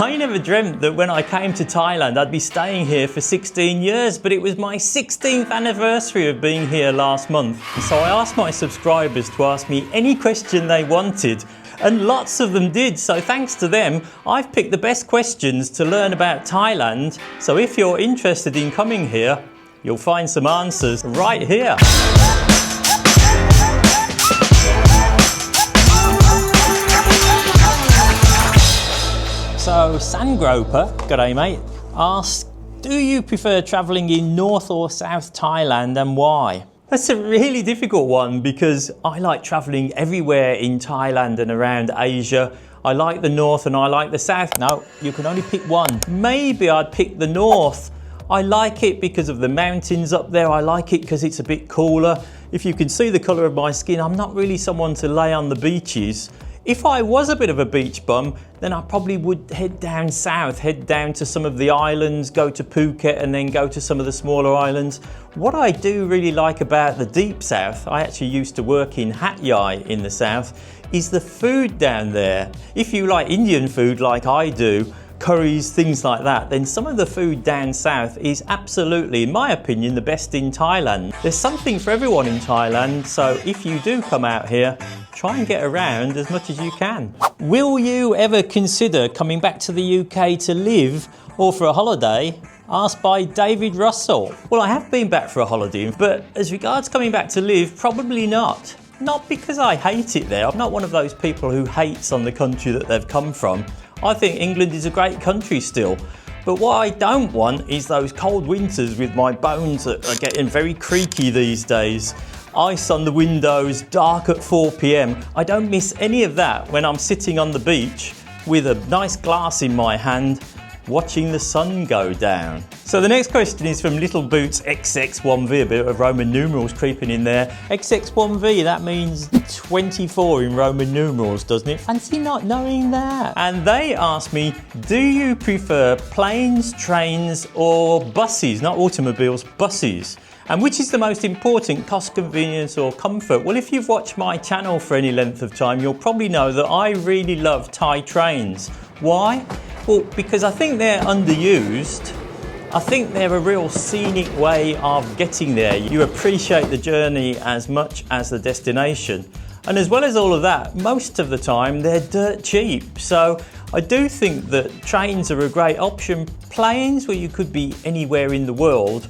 I never dreamt that when I came to Thailand I'd be staying here for 16 years, but it was my 16th anniversary of being here last month. So I asked my subscribers to ask me any question they wanted, and lots of them did, so thanks to them I've picked the best questions to learn about Thailand. So if you're interested in coming here, you'll find some answers right here. So Sangroper, g'day mate, asks, do you prefer travelling in North or South Thailand and why? That's a really difficult one because I like travelling everywhere in Thailand and around Asia. I like the North and I like the South. No, you can only pick one. Maybe I'd pick the North. I like it because of the mountains up there. I like it because it's a bit cooler. If you can see the colour of my skin, I'm not really someone to lay on the beaches. If I was a bit of a beach bum, then I probably would head down south, head down to some of the islands, go to Phuket and then go to some of the smaller islands. What I do really like about the deep south, I actually used to work in Hat Yai in the south, is the food down there. If you like Indian food like I do, curries, things like that, then some of the food down south is absolutely, in my opinion, the best in Thailand. There's something for everyone in Thailand, so if you do come out here, try and get around as much as you can. Will you ever consider coming back to the UK to live or for a holiday? Asked by David Russell. Well, I have been back for a holiday, but as regards coming back to live, probably not. Not because I hate it there. I'm not one of those people who hates on the country that they've come from. I think England is a great country still. But what I don't want is those cold winters with my bones that are getting very creaky these days. Ice on the windows, dark at 4 p.m. I don't miss any of that when I'm sitting on the beach with a nice glass in my hand, watching the sun go down. So the next question is from Little Boots XX1V, a bit of Roman numerals creeping in there. XX1V, that means 24 in Roman numerals, doesn't it? Fancy not knowing that. And they asked me, do you prefer planes, trains or buses? Not automobiles, buses. And which is the most important, cost, convenience or comfort? Well, if you've watched my channel for any length of time, you'll probably know that I really love Thai trains. Why? Well, because I think they're underused. I think they're a real scenic way of getting there. You appreciate the journey as much as the destination. And as well as all of that, most of the time they're dirt cheap. So I do think that trains are a great option. Planes, well, you could be anywhere in the world.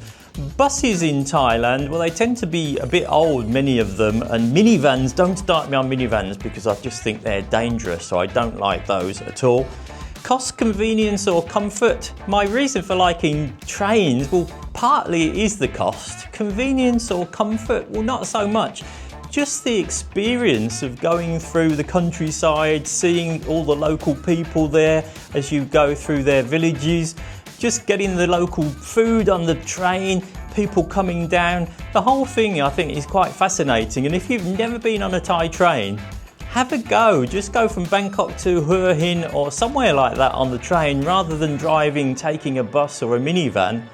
Buses in Thailand, well, they tend to be a bit old, many of them, and minivans, don't start me on minivans because I just think they're dangerous, so I don't like those at all. Cost, convenience or comfort? My reason for liking trains, well, partly it is the cost. Convenience or comfort? Well, not so much. Just the experience of going through the countryside, seeing all the local people there as you go through their villages, just getting the local food on the train, people coming down. The whole thing I think is quite fascinating, and if you've never been on a Thai train, have a go. Just go from Bangkok to Hua Hin or somewhere like that on the train rather than driving, taking a bus or a minivan,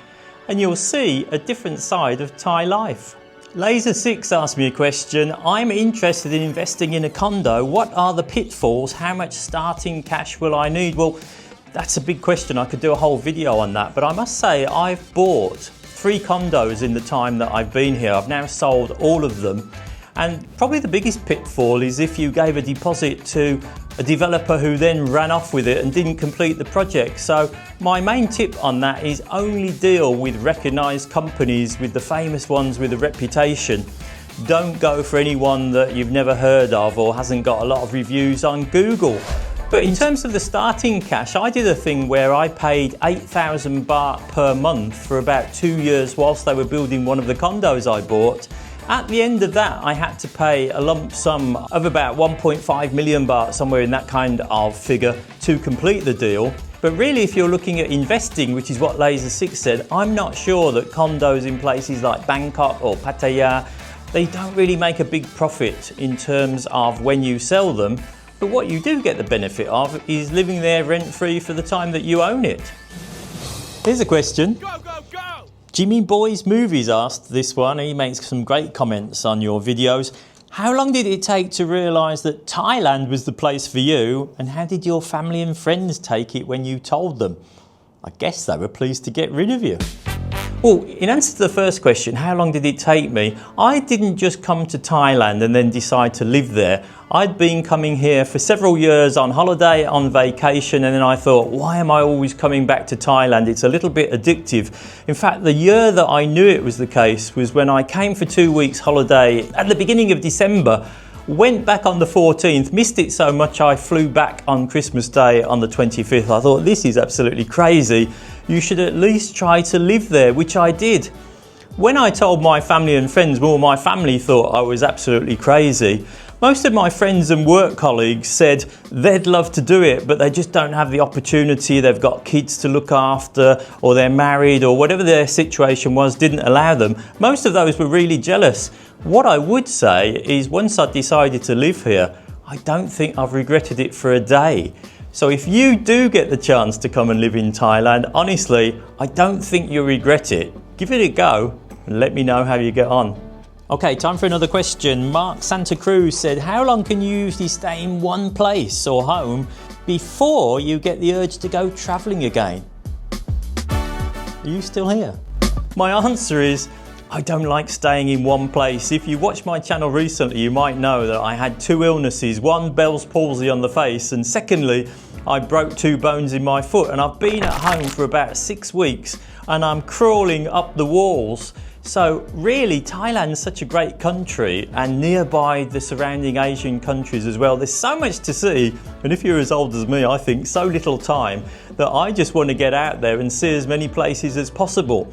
and you'll see a different side of Thai life. Laser6 asked me a question. I'm interested in investing in a condo. What are the pitfalls? How much starting cash will I need? Well, that's a big question. I could do a whole video on that, but I must say I've bought 3 condos in the time that I've been here. I've now sold all of them. And probably the biggest pitfall is if you gave a deposit to a developer who then ran off with it and didn't complete the project. So my main tip on that is only deal with recognised companies, with the famous ones with a reputation. Don't go for anyone that you've never heard of or hasn't got a lot of reviews on Google. But in terms of the starting cash, I did a thing where I paid 8,000 baht per month for about 2 years whilst they were building one of the condos I bought. At the end of that, I had to pay a lump sum of about 1.5 million baht, somewhere in that kind of figure, to complete the deal. But really, if you're looking at investing, which is what Laser6 said, I'm not sure that condos in places like Bangkok or Pattaya, they don't really make a big profit in terms of when you sell them. But what you do get the benefit of is living there rent-free for the time that you own it. Here's a question. Go, go, go! Jimmy Boys Movies asked this one. He makes some great comments on your videos. How long did it take to realise that Thailand was the place for you, and how did your family and friends take it when you told them? I guess they were pleased to get rid of you. Well, in answer to the first question, how long did it take me? I didn't just come to Thailand and then decide to live there. I'd been coming here for several years on holiday, on vacation, and then I thought, why am I always coming back to Thailand? It's a little bit addictive. In fact, the year that I knew it was the case was when I came for 2 weeks holiday at the beginning of December, went back on the 14th, missed it so much I flew back on Christmas Day on the 25th. I thought, this is absolutely crazy. You should at least try to live there, which I did. When I told my family and friends, well, my family thought I was absolutely crazy. Most of my friends and work colleagues said they'd love to do it, but they just don't have the opportunity. They've got kids to look after, or they're married, or whatever their situation was didn't allow them. Most of those were really jealous. What I would say is once I decided to live here, I don't think I've regretted it for a day. So if you do get the chance to come and live in Thailand, honestly, I don't think you'll regret it. Give it a go and let me know how you get on. Okay, time for another question. Mark Santa Cruz said, how long can you usually stay in one place or home before you get the urge to go travelling again? Are you still here? My answer is, I don't like staying in one place. If you watched my channel recently, you might know that I had 2 illnesses. One, Bell's palsy on the face, and secondly, I broke 2 bones in my foot, and I've been at home for about 6 weeks and I'm crawling up the walls. So really, Thailand's such a great country, and nearby the surrounding Asian countries as well. There's so much to see, and if you're as old as me, I think so little time that I just want to get out there and see as many places as possible.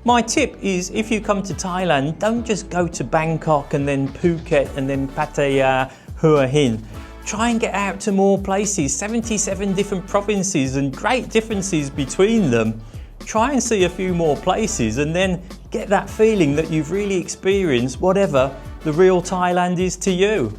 My tip is, if you come to Thailand, don't just go to Bangkok and then Phuket and then Pattaya, Hua Hin. Try and get out to more places, 77 different provinces and great differences between them. Try and see a few more places and then get that feeling that you've really experienced whatever the real Thailand is to you.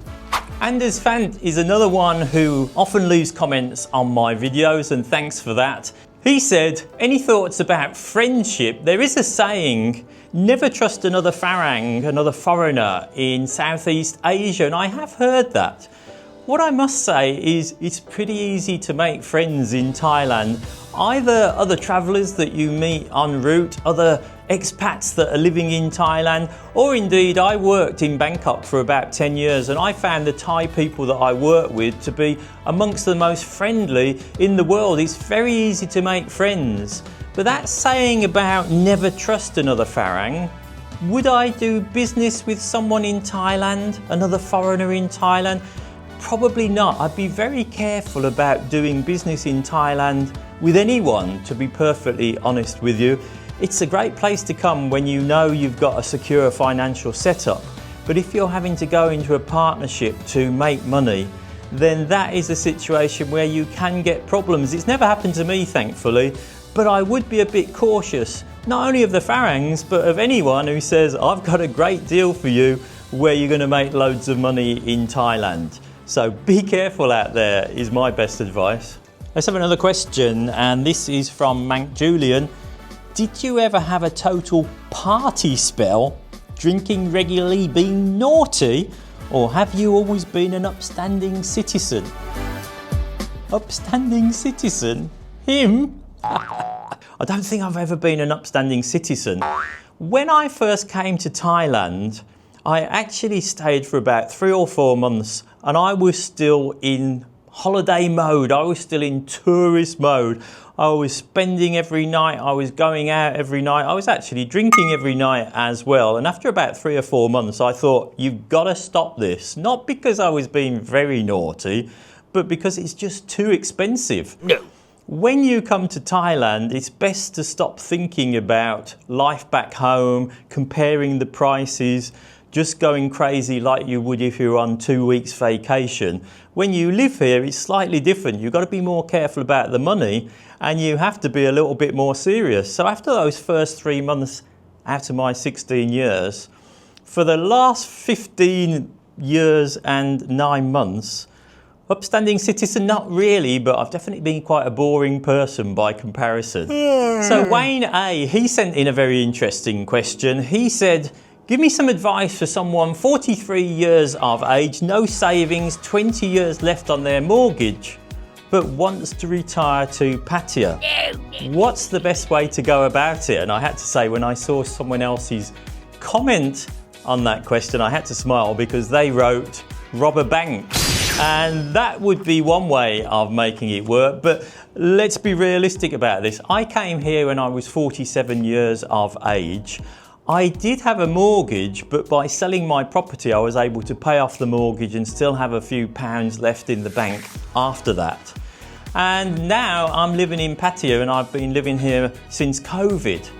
Anders Fant is another one who often leaves comments on my videos, and thanks for that. He said, any thoughts about friendship? There is a saying, never trust another Farang, another foreigner in Southeast Asia, and I have heard that. What I must say is it's pretty easy to make friends in Thailand. Either other travellers that you meet en route, other expats that are living in Thailand, or indeed I worked in Bangkok for about 10 years and I found the Thai people that I work with to be amongst the most friendly in the world. It's very easy to make friends. But that saying about never trust another Farang, would I do business with someone in Thailand, another foreigner in Thailand? Probably not. I'd be very careful about doing business in Thailand with anyone, to be perfectly honest with you. It's a great place to come when you know you've got a secure financial setup. But if you're having to go into a partnership to make money, then that is a situation where you can get problems. It's never happened to me, thankfully, but I would be a bit cautious, not only of the Farangs, but of anyone who says, I've got a great deal for you where you're going to make loads of money in Thailand. So be careful out there is my best advice. Let's have another question, and this is from Mank Julian. Did you ever have a total party spell, drinking regularly, being naughty, or have you always been an upstanding citizen? Upstanding citizen? Him? I don't think I've ever been an upstanding citizen. When I first came to Thailand, I actually stayed for about 3 or 4 months, and I was still in holiday mode. I was still in tourist mode. I was spending every night. I was going out every night. I was actually drinking every night as well. And after about 3 or 4 months, I thought, you've got to stop this. Not because I was being very naughty, but because it's just too expensive. No. When you come to Thailand, it's best to stop thinking about life back home, comparing the prices, just going crazy like you would if you were on 2 weeks vacation. When you live here, it's slightly different. You've got to be more careful about the money, and you have to be a little bit more serious. So after those first 3 months out of my 16 years, for the last 15 years and 9 months, upstanding citizen, not really, but I've definitely been quite a boring person by comparison. So Wayne A, he sent in a very interesting question. He said, Give me some advice for someone 43 years of age, no savings, 20 years left on their mortgage, but wants to retire to Pattaya. What's the best way to go about it? And I had to say, when I saw someone else's comment on that question, I had to smile because they wrote rob a bank. And that would be one way of making it work. But let's be realistic about this. I came here when I was 47 years of age. I did have a mortgage, but by selling my property, I was able to pay off the mortgage and still have a few pounds left in the bank after that. And now I'm living in Pattaya, and I've been living here since COVID.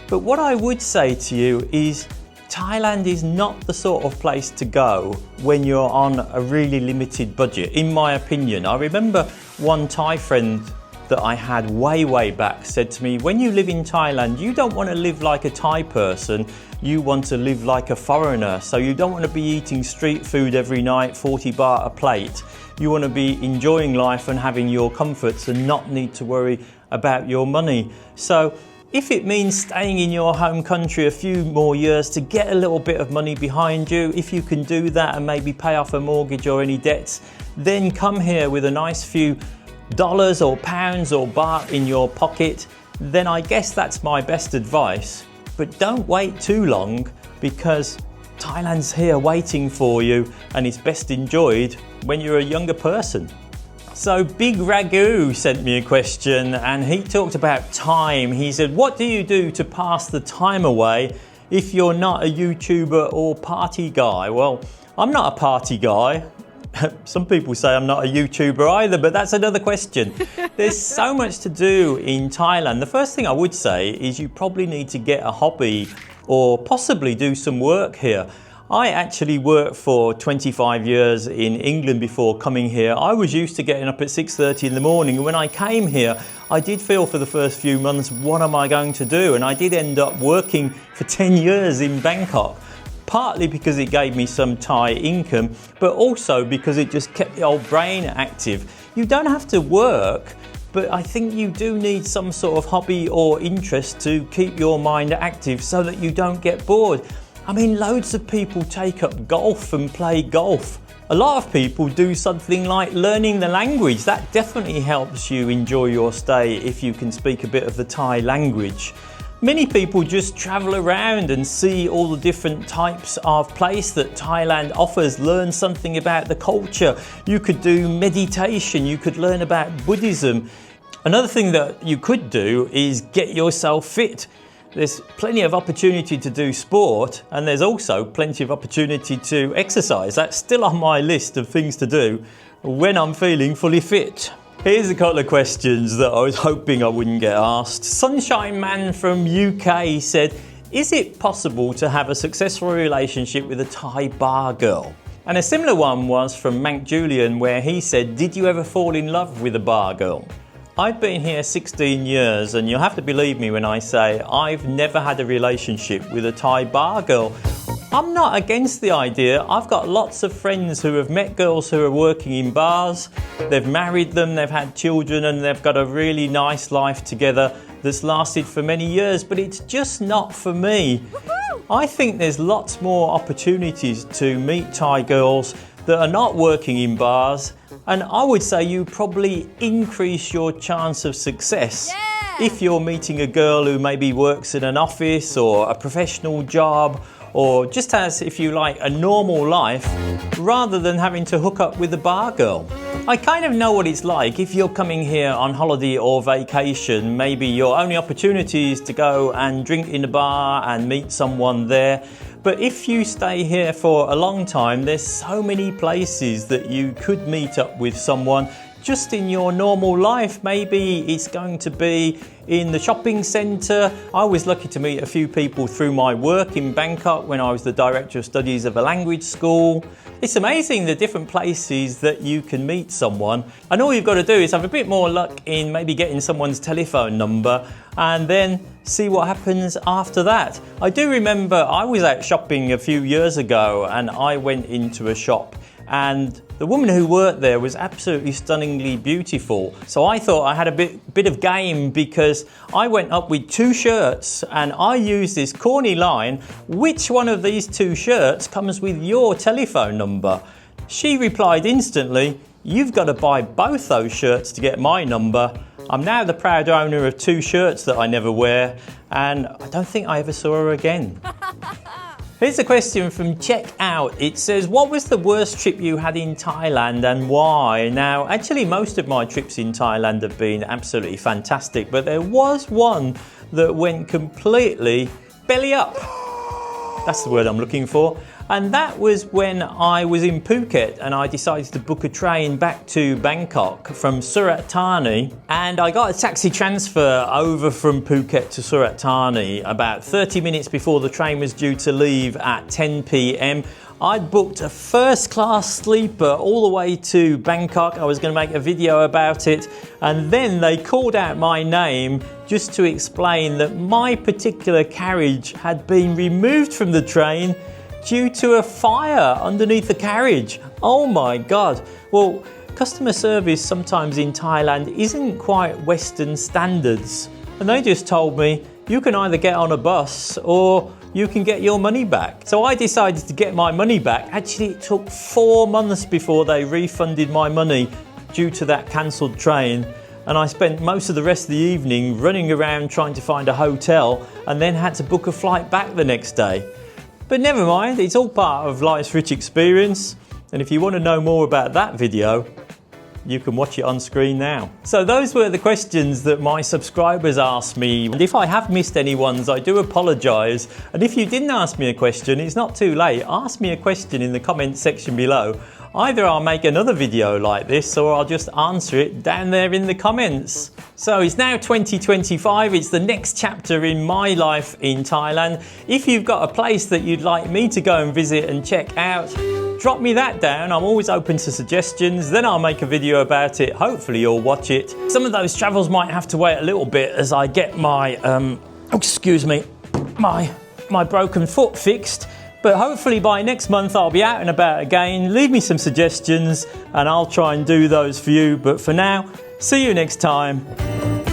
But what I would say to you is Thailand is not the sort of place to go when you're on a really limited budget, in my opinion. I remember one Thai friend that I had way back said to me, when you live in Thailand, you don't want to live like a Thai person, you want to live like a foreigner. So you don't want to be eating street food every night, 40 baht a plate. You want to be enjoying life and having your comforts and not need to worry about your money. So if it means staying in your home country a few more years to get a little bit of money behind you, if you can do that and maybe pay off a mortgage or any debts, then come here with a nice few dollars or pounds or baht in your pocket, then I guess that's my best advice. But don't wait too long, because Thailand's here waiting for you, and it's best enjoyed when you're a younger person. So Big Ragu sent me a question, and he talked about time. He said, what do you do to pass the time away if you're not a YouTuber or party guy? Well, I'm not a party guy. Some people say I'm not a YouTuber either, but that's another question. There's so much to do in Thailand. The first thing I would say is you probably need to get a hobby or possibly do some work here. I actually worked for 25 years in England before coming here. I was used to getting up at 6:30 in the morning, and when I came here, I did feel for the first few months, what am I going to do? And I did end up working for 10 years in Bangkok. Partly because it gave me some Thai income, but also because it just kept the old brain active. You don't have to work, but I think you do need some sort of hobby or interest to keep your mind active so that you don't get bored. I mean, loads of people take up golf and play golf. A lot of people do something like learning the language. That definitely helps you enjoy your stay if you can speak a bit of the Thai language. Many people just travel around and see all the different types of place that Thailand offers, learn something about the culture. You could do meditation, you could learn about Buddhism. Another thing that you could do is get yourself fit. There's plenty of opportunity to do sport, and there's also plenty of opportunity to exercise. That's still on my list of things to do when I'm feeling fully fit. Here's a couple of questions that I was hoping I wouldn't get asked. Sunshine Man from UK said, is it possible to have a successful relationship with a Thai bar girl? And a similar one was from Mank Julian, where he said, did you ever fall in love with a bar girl? I've been here 16 years, and you'll have to believe me when I say I've never had a relationship with a Thai bar girl. I'm not against the idea. I've got lots of friends who have met girls who are working in bars. They've married them, they've had children, and they've got a really nice life together that's lasted for many years, but it's just not for me. I think there's lots more opportunities to meet Thai girls that are not working in bars, and I would say you probably increase your chance of success if you're meeting a girl who maybe works in an office or a professional job, or just has, if you like, a normal life, rather than having to hook up with a bar girl. I kind of know what it's like if you're coming here on holiday or vacation. Maybe your only opportunity is to go and drink in a bar and meet someone there. But if you stay here for a long time, there's so many places that you could meet up with someone just in your normal life. Maybe it's going to be in the shopping centre. I was lucky to meet a few people through my work in Bangkok when I was the Director of Studies of a language school. It's amazing the different places that you can meet someone, and all you've got to do is have a bit more luck in maybe getting someone's telephone number and then see what happens after that. I do remember I was out shopping a few years ago, and I went into a shop and The woman who worked there was absolutely stunningly beautiful. So I thought I had a bit of game, because I went up with 2 shirts and I used this corny line, which one of these 2 shirts comes with your telephone number? She replied instantly, you've got to buy both those shirts to get my number. I'm now the proud owner of 2 shirts that I never wear, and I don't think I ever saw her again. Here's a question from Check Out. It says, what was the worst trip you had in Thailand and why? Now, actually, most of my trips in Thailand have been absolutely fantastic, but there was one that went completely belly up. That's the word I'm looking for. And that was when I was in Phuket and I decided to book a train back to Bangkok from Surat Thani. And I got a taxi transfer over from Phuket to Surat Thani about 30 minutes before the train was due to leave at 10 p.m. I'd booked a first class sleeper all the way to Bangkok. I was going to make a video about it. And then they called out my name just to explain that my particular carriage had been removed from the train due to a fire underneath the carriage. Oh my God. Well, customer service sometimes in Thailand isn't quite Western standards. And they just told me, you can either get on a bus or you can get your money back. So I decided to get my money back. Actually, it took 4 months before they refunded my money due to that cancelled train. And I spent most of the rest of the evening running around trying to find a hotel, and then had to book a flight back the next day. But never mind, it's all part of life's rich experience. And if you want to know more about that video, you can watch it on screen now. So those were the questions that my subscribers asked me. And if I have missed any ones, I do apologise. And if you didn't ask me a question, it's not too late. Ask me a question in the comments section below. Either I'll make another video like this, or I'll just answer it down there in the comments. So it's now 2025, it's the next chapter in my life in Thailand. If you've got a place that you'd like me to go and visit and check out, drop me that down. I'm always open to suggestions. Then I'll make a video about it. Hopefully you'll watch it. Some of those travels might have to wait a little bit as I get my, my broken foot fixed. But hopefully by next month I'll be out and about again. Leave me some suggestions and I'll try and do those for you. But for now, see you next time.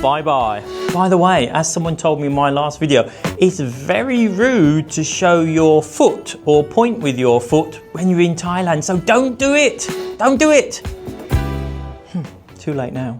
Bye bye. By the way, as someone told me in my last video, it's very rude to show your foot or point with your foot when you're in Thailand. So don't do it. Don't do it. Too late now.